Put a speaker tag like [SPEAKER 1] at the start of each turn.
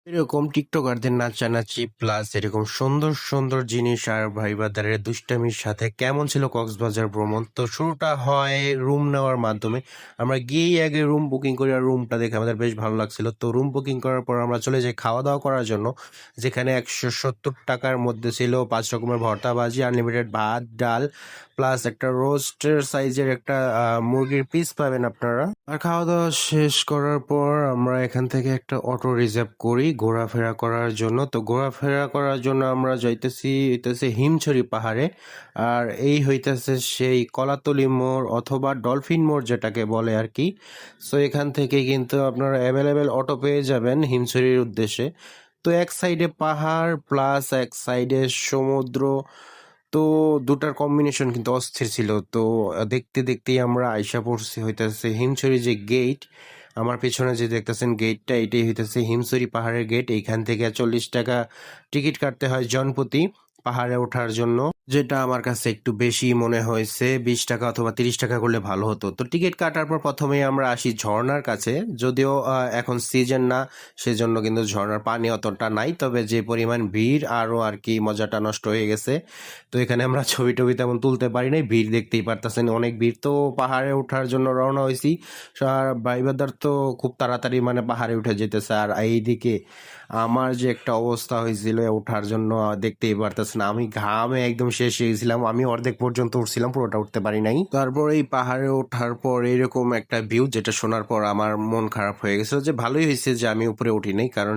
[SPEAKER 1] এরকম টিকটকারদের নাচানাচি প্লাস এরকম সুন্দর সুন্দর জিনিস আর ভাই ব্রাদারের দুষ্টামির সাথে কেমন ছিল কক্সবাজার ভ্রমণ। তো শুরুটা হয় রুম নেওয়ার মাধ্যমে। আমরা গিয়েই আগে রুম বুকিং করি আর রুমটা দেখে আমাদের বেশ ভালো লাগছিল। তো রুম বুকিং করার পর আমরা চলে যাই খাওয়া দাওয়া করার জন্য, যেখানে 170 টাকার মধ্যে ছিল 5 রকমের ভর্তা ভাজি, আনলিমিটেড ভাত ডাল প্লাস একটা রোস্টের সাইজের একটা মুরগির পিস পাবেন আপনারা। আর খাওয়া দাওয়া শেষ করার পর আমরা এখান থেকে একটা অটো রিজার্ভ করি ঘোরাফেরা করার জন্য। তো ঘোরাফেরা করার জন্য আমরা হইতেছে হিমছড়ি পাহাড়ে। আর এই হইতেছে সেই কলাতলি মোড় অথবা ডলফিন মোড় যেটাকে বলে আর কি। সো এখান থেকে কিন্তু আপনারা অ্যাভেলেবেল অটো পেয়ে যাবেন হিমছড়ির উদ্দেশ্যে। তো এক সাইডে পাহাড় প্লাস এক সাইডে সমুদ্র। তো দুটার কম্বিনেশন কিন্তু অস্থির ছিল। তো দেখতে দেখতেই আমরা আইসা পড়ছি হইতেছে হিমছড়ি যে গেট। আমার পেছনে যে দেখতেছেন গেটটা, এটাই হইতেছে হিমছড়ি পাহাড়ের গেট। এইখান থেকে 40 টাকা টিকিট কাটতে হয় জনপ্রতি পাহাড়ে ওঠার জন্য, যেটা আমার কাছে একটু বেশি মনে হয়েছে। 20 টাকা অথবা 30 টাকা করলে ভালো হতো। তো টিকিট কাটার পর প্রথমেই আমরা আসি ঝর্ণার কাছে। যদিও এখন সিজন না, সেজন্য কিন্তু ঝর্ণার পানি অতটা নাই, তবে যে পরিমাণ ভিড় আরও আর কি মজাটা নষ্ট হয়ে গেছে। তো এখানে আমরা ছবি টবি তেমন তুলতে পারি নাই, ভিড় দেখতেই পারতেছেন অনেক ভিড়। তো পাহাড়ে ওঠার জন্য রওনা হয়েছি। আর ভাইবাদার তো খুব তাড়াতাড়ি মানে পাহাড়ে উঠে যেতেছে, আর এইদিকে আমার যে একটা অবস্থা হয়েছিল ওঠার জন্য দেখতেই পারতেছেন, আমি ঘামে একদম শেষ হয়ে গেছিলাম। আমি অর্ধেক পর্যন্ত উঠছিলাম, পুরোটা উঠতে পারি নাই। তারপর এই পাহাড়ে ওঠার পর এরকম একটা ভিউ, যেটা শোনার পর আমার মন খারাপ হয়ে গেছিল যে ভালোই হয়েছে যে আমি উপরে উঠি নাই, কারণ